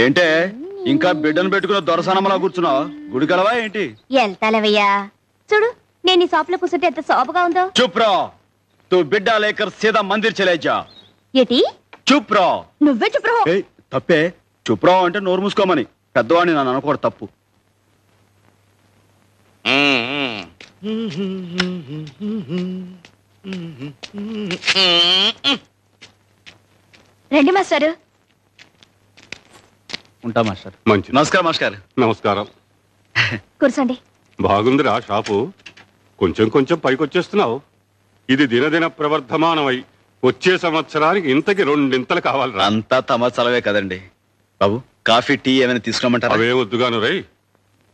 ఏంటే ఇంకా బిడ్డను పెట్టుకున్న దొరసనమలా కూర్చున్నావు? గుడి కలవా ఏంటి? వెళ్తాలేవయ్యా. చూడు నేను ఈ షాప్ లో కూర్చుంటే ఎంత శోభగా ఉందో. చుప్రా, తూ బిడ్డ లేకర్ సీదా మందిర్ చలేజా. ఏటి? చుప్రా. నువ్వే చుప్రో. తప్పే. చుప్రా అంటే నోరు మూసుకోమని పెద్దవాడిని నన్ను అనుకోడు, తప్పు. రండి మాస్టారు. ఉంటా మాస్టర్. మంచి నమస్కారం మాస్టర్. నమస్కారం. కూర్చోండి. బాగుందిరా షాపు. కొంచెం కొంచెం పైకొచ్చేస్తున్నావు. ఇది దినదిన ప్రవర్ధమానమై వచ్చే సంవత్సరానికి ఇంతకి 2 ఇంతలు కావాలరా. అంతా తమ చలవే కదండి. బాబు కాఫీ టీ ఏమైనా తీసుకోమంటారా? అవే వద్దుగాను రై.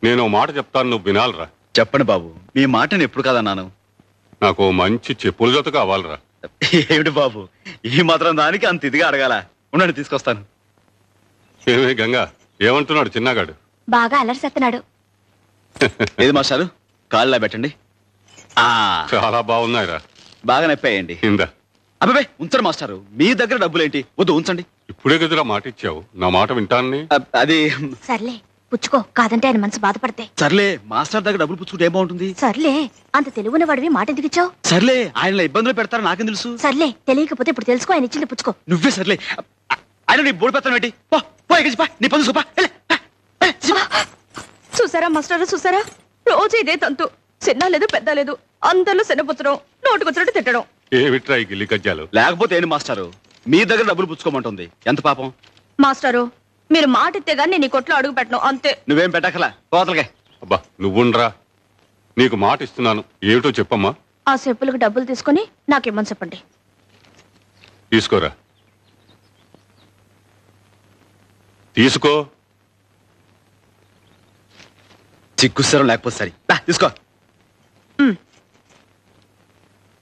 నేను మాట చెప్తాను, నువ్వు వినాలరా. చెప్పండి బాబు, మీ మాటని ఎప్పుడు కదన్నాను. నాకు మంచి చెప్పుల జత కావాలరా. ఏమిటి బాబు ఈ మాత్రం దానికి అంత ఇదిగా అడగాల? ఉండండి తీసుకొస్తాను. ఏమే గంగా, ఏమంటున్నాడు చిన్నగాడు? బాగా అలరిసేస్తున్నాడు. ఏది మాస్టారు, కాళ్ళ పెట్టండి. చాలా బాగున్నాయిరా. బాగా నొప్పాయండి. ఇందా. అబ్బాయి ఉంచండి మాస్టారు, మీ దగ్గర డబ్బులేంటి? వద్దు ఉంచండి. ఇప్పుడే కదరా మాట ఇచ్చావు, నా మాట వింటాన్ని. అది సర్లే పుచ్చుకో, కాదంటే ఆయన మనసు బాధపడితే. సర్లే, మాస్టర్ దగ్గర డబ్బులు పుచ్చుకుంటే ఏం బాగుంటుంది? సర్లే, అంత తెలుగున్న వాడివి మాట ఎందుకు ఇచ్చావు? సర్లే, ఆయన ఇబ్బందులు పెడతారా నాకేం తెలుసు. సర్లే, తెలియకపోతే ఇప్పుడు తెలుసుకో, ఆయన ఇచ్చింది పుచ్చుకో. నువ్వే సర్లే. ఆయన నీ బోడి పెడతాను ఏంటి? నీ పని చూపా. చూసారా మాస్టర్, చూసారా? రోజు ఇదే తంతు. చిన్న లేదు పెద్ద లేదు, అందరిలో శనపుచ్చడం, నోటుకొచ్చినట్టు తిట్టడం. ఏమిట్రా ఈ గిల్లి కజ్జాలు? లేకపోతే ఏంటి మాస్టారు, మీ దగ్గర డబ్బులు పుచ్చుకోమంటుంది. ఎంత పాపం. మాస్టారు, మీరు మాట ఇస్తే గానీ నేను ఈ కొట్లో అడుగు పెట్టను, అంతే. నువ్వేం పెట్టకలా, కోతలకే. అబ్బా నువ్వుండ్రా, నీకు మాట ఇస్తున్నాను. ఏమిటో చెప్పమ్మా. ఆ చెప్పులకు డబ్బులు తీసుకుని నాకేమని చెప్పండి. తీసుకోరా. తీసుకో. చిక్కుస్తారం లేకపోతే సరే తీసుకో.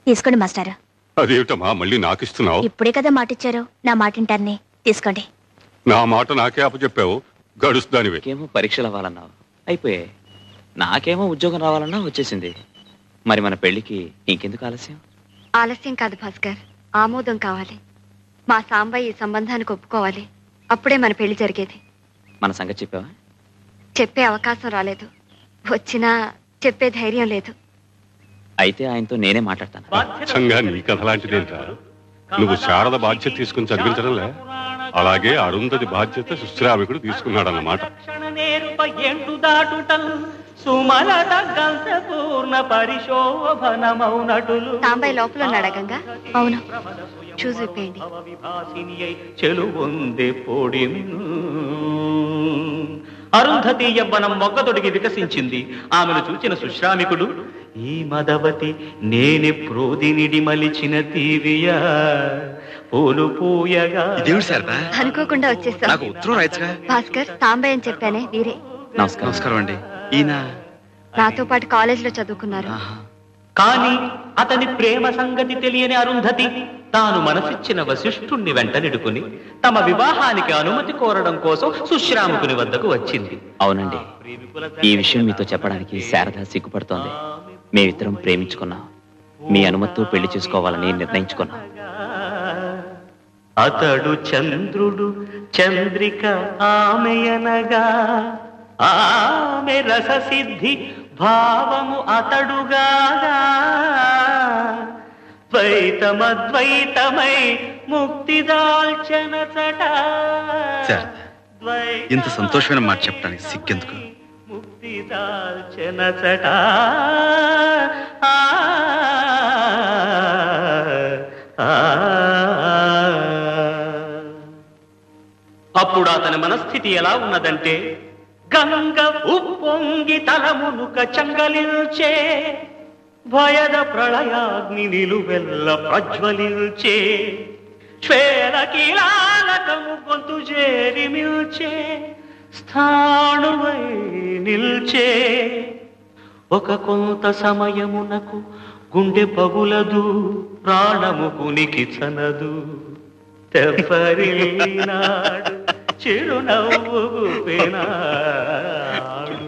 తీసుకోండి మాస్టారు. అదేమిటమ్మా మళ్ళీ నాకు ఇస్తున్నావు? ఇప్పుడే కదా మాట ఇచ్చారు, నా మాట వింటాన్ని. తీసుకోండి. నా మాట నాకే అప్పచెప్పావు, గడుస్తానివే. నాకేమో పరీక్షలు అవ్వాలన్నావు, అయిపోయే. నాకేమో ఉద్యోగం రావాలన్నా వచ్చేసింది. మరి మన పెళ్లికి ఇంకెందుకు ఆలస్యం? ఆలస్యం కాదు భాస్కర్, ఆమోదం కావాలి. మా సాంబయ్య ఈ సంబంధానికి ఒప్పుకోవాలి. అప్పుడే మన పెళ్లి జరిగేది. మన సంగతి చెప్పావా? చెప్పే అవకాశం రాలేదు, వచ్చినా చెప్పే ధైర్యం లేదు. అయితే ఆయనతో నేనే మాట్లాడతాను. సంగా నీ కథ లాంటిదేంట్రా. నువ్వు శారద బాధ్యత తీసుకుని చదివించడంలే, అలాగే అరుంధతి బాధ్యత సుశ్రామికుడు తీసుకున్నాడన్నమాట. సాంబయ్య లోపల ఉన్నాడా గంగా? అవును, చూసి విప్పేయండి. అరుంధతి యవ్వనం మొగ్గతొడిగి వికసించింది. ఆమెను చూచిన సుశ్రామికుడు, ఈ మదవతి నేనెప్రోదినిడి మలిచిన తీవియా పూలు పూయగా. అనుకోకుండా వచ్చేస్తాను. భాస్కర్, సాంబయ్య అని చెప్పానే వీరే. నమస్కారం అండి. ఈయన నాతో పాటు కాలేజ్ లో చదువుకున్నారు. కాని అతని ప్రేమ సంగతి తెలియని అరుంధతి తాను మనసిచ్చిన వశిష్ఠుణ్ణి వెంటనిడుకుని తమ వివాహానికి అనుమతి కోరడం కోసం సుశ్రాముకుని వద్దకు వచ్చింది. అవునండి, ఈ విషయం మీతో చెప్పడానికి శారద సిగ్గుపడుతోంది. మేమిద్దరం ప్రేమించుకున్నాం, మీ అనుమతితో పెళ్లి చేసుకోవాలని నిర్ణయించుకున్నాం. అతడు చంద్రుడు, చంద్రిక ఆమెయనగా, ఆమె రససిద్ధి భావము అతడుగా, ద్వైతమద్వైతమై ముక్తి దాల్చనచట. ఇంత సంతోషమైన మాట చెప్పడానికి సిగ్గెందుకు? ముక్తి దాల్చనచట. అప్పుడు అతని మనస్థితి ఎలా ఉన్నదంటే, గంగ ఉప్పొంగి తలమునుక చంగలిల్చే, భయద ప్రళయాగ్ని నిలువెల్ల ప్రజ్వలిల్చే, శ్వేల కీలాలకము గొంతు చేరి మిల్చే, స్థాణువై నిల్చే. ఒక కొంత సమయమునకు గుండె పగులదు, ప్రాణము కునికి చనదు. తెప్పరిల్లినాడు చిరునవ్వు గుప్పినాడు.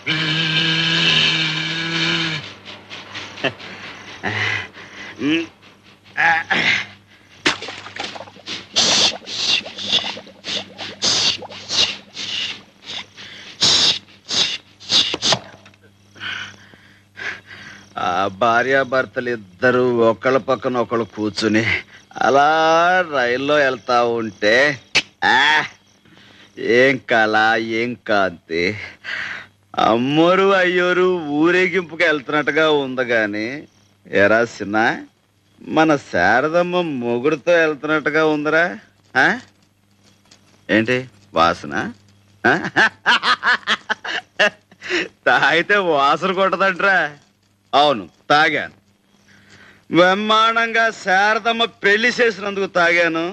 ఆ భార్యాభర్తలు ఇద్దరు ఒకళ్ళ పక్కన ఒకళ్ళు కూర్చుని అలా రైల్లో వెళ్తా ఉంటే ఏం కళ ఏం కాంతి. అమ్మోరు అయ్యోరు ఊరేగింపుకి వెళ్తున్నట్టుగా ఉంది గాని ఎరా సిన్న మన శారదమ్మ మొగుడుతో వెళ్తున్నట్టుగా ఉందిరా. ఏంటి వాసన? తాగితే వాసన కొట్టదంట్రా. అవును, తాగాను. బ్రహ్మాండంగా శారదమ్మ పెళ్లి చేసినందుకు తాగాను.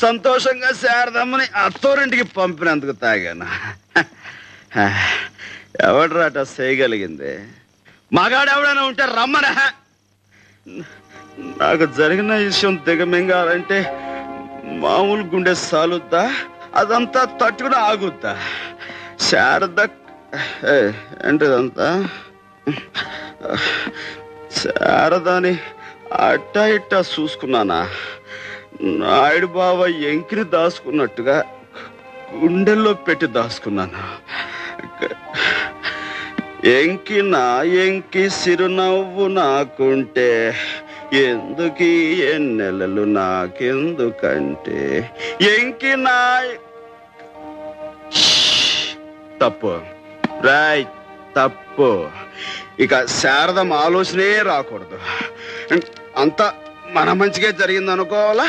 సంతోషంగా శారదమ్మని అత్తోరింటికి పంపినందుకు తాగాను. ఎవడ్రాట చేయగలిగింది? మగాడు ఎవడైనా ఉంటే రమ్మన. నాకు జరిగిన విషయం దిగమింగాలంటే మామూలు గుండె సాలుద్దా? అదంతా తట్టుకుని ఆగుద్దా? శారద ఏంటిదంతా? శారదాని అట్టా ఇట్టా చూసుకున్నానా? నాయుడు బావ ఎంకిని దాచుకున్నట్టుగా గుండెల్లో పెట్టి దాచుకున్నాను. ఎంకి సిరునవ్వు నాకుంటే ఎందుకీ ఎన్నెలలు నాకెందుకంటే ఎంకి నా తప్పు రాయ్ తప్పు. ఇక శారదం ఆలోచనే రాకూడదు. అంతా మన మంచిగా జరిగింది అనుకోవాలా,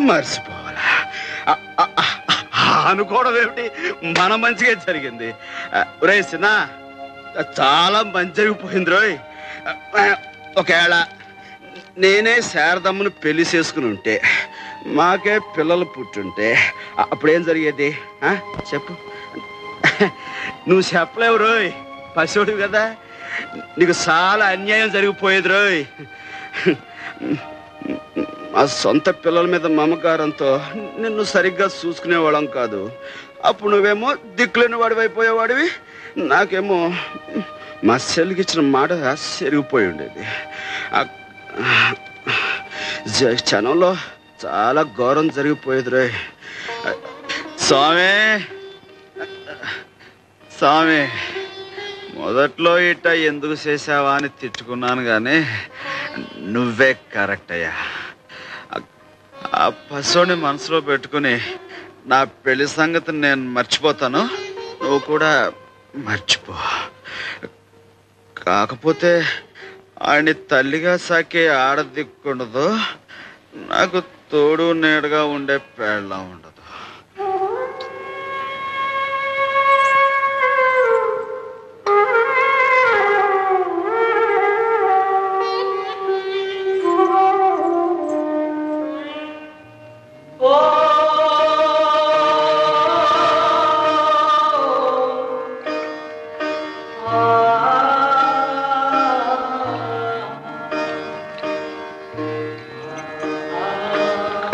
మర్చిపోవాలా? అనుకోవడం ఏమిటి? మన మంచిగా జరిగింది. రే సిన్న, చాలా మంచి జరిగిపోయింది రోయ్. ఒకవేళ నేనే శారదమ్మను పెళ్లి చేసుకుని ఉంటే, మాకే పిల్లలు పుట్టుంటే అప్పుడేం జరిగేది చెప్పు? నువ్వు చెప్పలేవు రోయ్, పశువుడు కదా. నీకు చాలా అన్యాయం జరిగిపోయేది రోయ్. మా సొంత పిల్లల మీద మమకారంతో నిన్ను సరిగ్గా చూసుకునేవాళ్ళం కాదు. అప్పుడు నువ్వేమో దిక్కులేని వాడివి అయిపోయేవాడివి. నాకేమో మా చెల్లికి ఇచ్చిన మాట చెరిగిపోయి ఉండేది. క్షణంలో చాలా ఘోరం జరిగిపోయేది రోయ్. స్వామి స్వామి, మొదట్లో ఇట్ట ఎందుకు చేసావా అని తిట్టుకున్నాను కానీ నువ్వే కరెక్ట్ అయ్యా. ఆ పశువుని మనసులో పెట్టుకుని నా పెళ్లి సంగతి నేను మర్చిపోతాను, నువ్వు కూడా మర్చిపో. కాకపోతే ఆయన్ని తల్లిగా సాకే ఆడదిక్కుండదు, నాకు తోడు నీడగా ఉండే పేళ్ళ ఉండదు.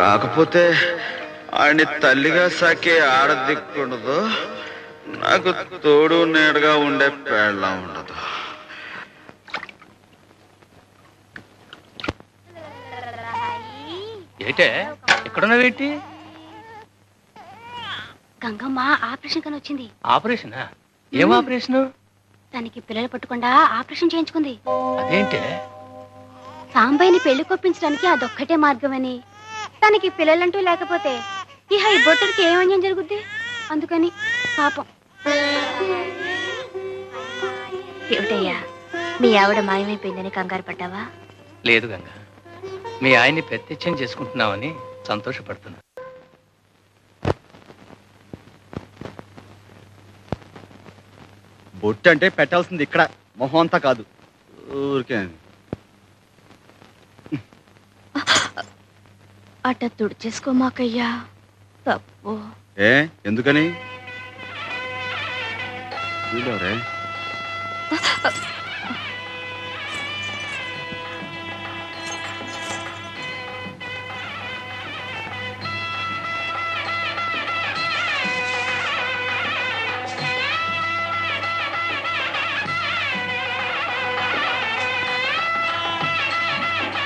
కాకపోతే ఆయన్ని తల్లిగా సాకే ఆడదిక్కుండదు, నాకు తోడు నీడగా ఉండే పేళ్ళ ఉండదు. ఏటే ఎక్కడున్నావేంటి? గంగమ్మ ఆపరేషన్ కని వచ్చింది. ఆపరేషనా? ఏం ఆపరేషను? తనకి పిల్లలు పట్టకుండా ఆపరేషన్ చేయించుకుంది. అదేంటే? సాంబయ్యని పెళ్లి కొప్పించడానికి అదొక్కటే మార్గమని, తనకి పిల్లలంటూ లేకపోతే ఇహ ఈ బొట్టడికి ఏమన్యం జరుగుద్ది, అందుకని పాపం. ఏమిటయ్యా, మీ ఆవిడ మాయమైపోయిందని కంగారు పడ్డావా? లేదు గంగ, మీ ఆయన్ని ప్రత్యక్షం చేసుకుంటున్నావని సంతోషపడుతున్నా. బొట్టు అంటే పెట్టాల్సింది ఇక్కడ, మొహం అంతా కాదు. ఊరికే అట్ట తుడిచేసుకోమాకయ్యా, తప్పు. ఎందుకని? వీళ్ళెవరే?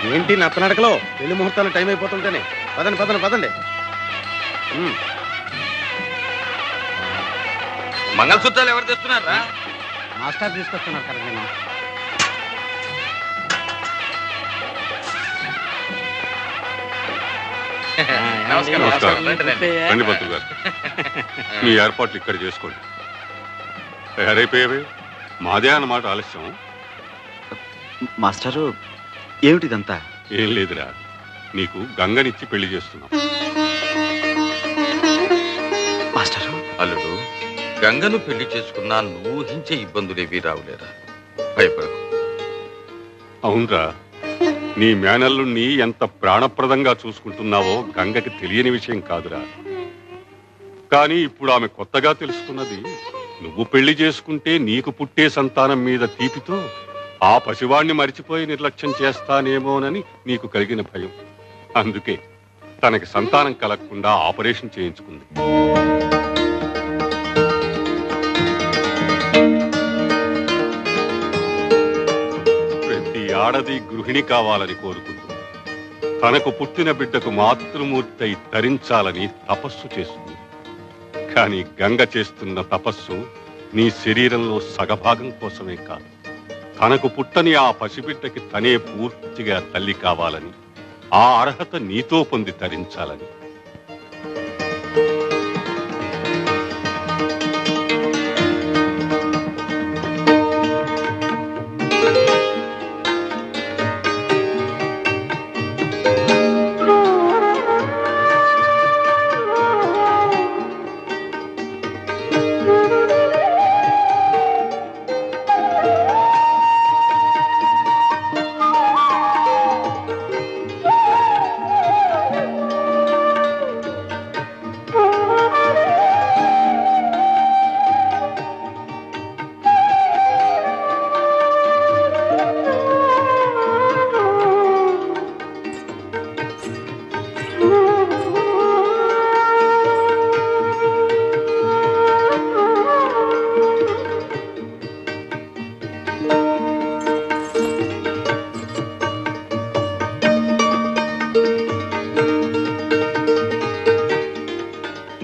ఏంటి నత్తనడకలో పెళ్లి ముహూర్తాలు టైం అయిపోతుంటేనే పదండి పదండి పదండి. మంగళసూత్రాలు ఎవరు తెస్తున్నారా? మాస్టర్ తీసుకొస్తున్నారు కదా. నేను నమస్కారం. రండి పంతులు గారు, మీ ఏర్పాట్లు ఇక్కడ చేసుకోండి. తయారైపోయావే, మాదే అన్నమాట ఆలస్యం. మాస్టరు ఏమిటిదంతా? ఏం లేదురా, నీకు గంగనిచ్చి పెళ్లి చేస్తున్నాం. మాస్టరు, అల్లుడు, గంగను పెళ్లి చేసుకున్నా నువ్వు ఊహించే ఇబ్బందులేవి రావులేరా, భయపడకు. అవునరా, నీ మేనల్లుణ్ణి ఎంత ప్రాణప్రదంగా చూసుకుంటున్నావో గంగకి తెలియని విషయం కాదురా. కానీ ఇప్పుడు ఆమె కొత్తగా తెలుసుకున్నది, నువ్వు పెళ్లి చేసుకుంటే నీకు పుట్టే సంతానం మీద తీపితో ఆ పసివాణ్ణి మరిచిపోయి నిర్లక్ష్యం చేస్తానేమోనని నీకు కలిగిన భయం. అందుకే తనకి సంతానం కలగకుండా ఆపరేషన్ చేయించుకుంది. ప్రతి ఆడది గృహిణి కావాలని కోరుకుంటుంది. తనకు పుట్టిన బిడ్డకు మాతృమూర్తి అయి తరించాలని తపస్సు చేస్తుంది. కానీ గంగ చేస్తున్న తపస్సు నీ శరీరంలో సగభాగం కోసమే కాదు, తనకు పుట్టని ఆ పసిబిడ్డకి తనే పూర్తిగా తల్లి కావాలని, ఆ అర్హత నీతో పొంది తరించాలని.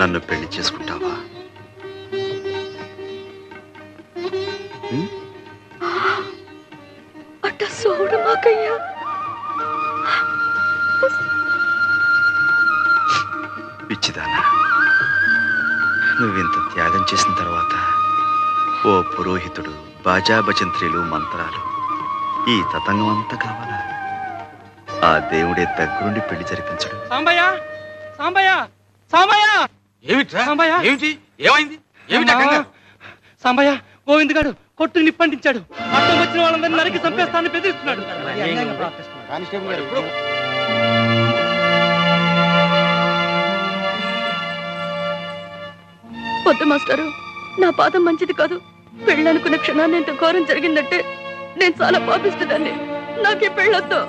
నన్ను పెళ్లి చేసుకుంటావా? అట్ట సోడు మాకయ్యా. పిచ్చిదానా, నువ్వింత త్యాగం చేసిన తర్వాత ఓ పురోహితుడు, బాజా భజంత్రీలు, మంత్రాలు, ఈ తతంగం అంతా కావాలా? ఆ దేవుడే దగ్గరుండి పెళ్లి జరిపించడు. సాంబయ్య, సాంబయ్య, సాంబయ్య, ఏమిట్రా? సాంబయ్య, ఏమిటి? ఏమైంది? ఏమిటి? సాంబయ్య, గోవింద్ గారు కొట్టు నిప్పంటించాడు. అర్థం వచ్చిన వాళ్ళందరినీ నరికి చంపేస్తానని బెదిరిస్తున్నాడు. వద్దు మాస్టారు, నా పాదం మంచిది కాదు. పెళ్ళనుకున్న క్షణాన్ని ఎంత ఘోరం జరిగిందంటే నేను చాలా పాపిస్తున్నాను. నాకే పెళ్ళొద్దు.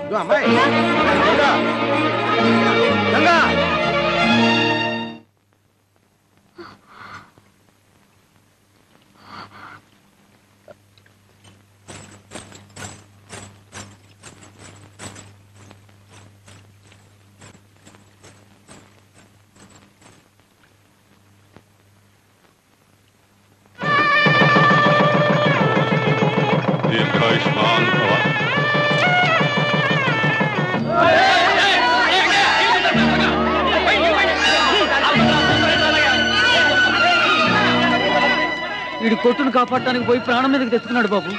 దీర్ఘాయుష్మాన్ భవ. వీడు కొట్టును కాపాడటానికి పోయి ప్రాణం మీదకి తెచ్చుకున్నాడు బాబు.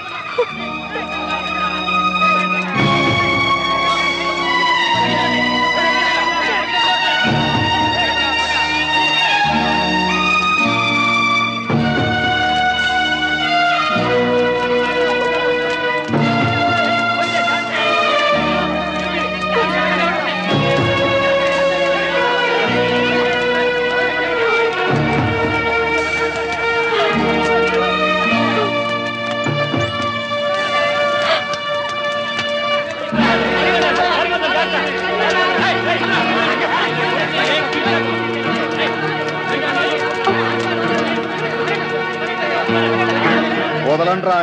వదలండి రా.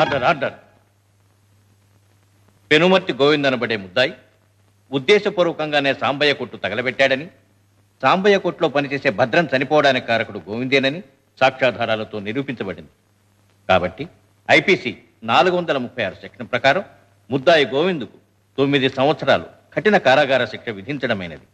Order order. పెనుమర్తి గోవింద్ అనబడే ముద్దాయి ఉద్దేశపూర్వకంగానే సాంబయ్య కొట్టు తగలబెట్టాడని, సాంబయ్య కొట్టులో పనిచేసే భద్రం చనిపోవడానికి కారకుడు గోవిందేనని సాక్ష్యాధారాలతో నిరూపించబడింది. కాబట్టి ఐపీసీ 436 సెక్షన్ ప్రకారం ముద్దాయి గోవిందుకు 9 సంవత్సరాలు కఠిన కారాగార శిక్ష విధించడమైనది.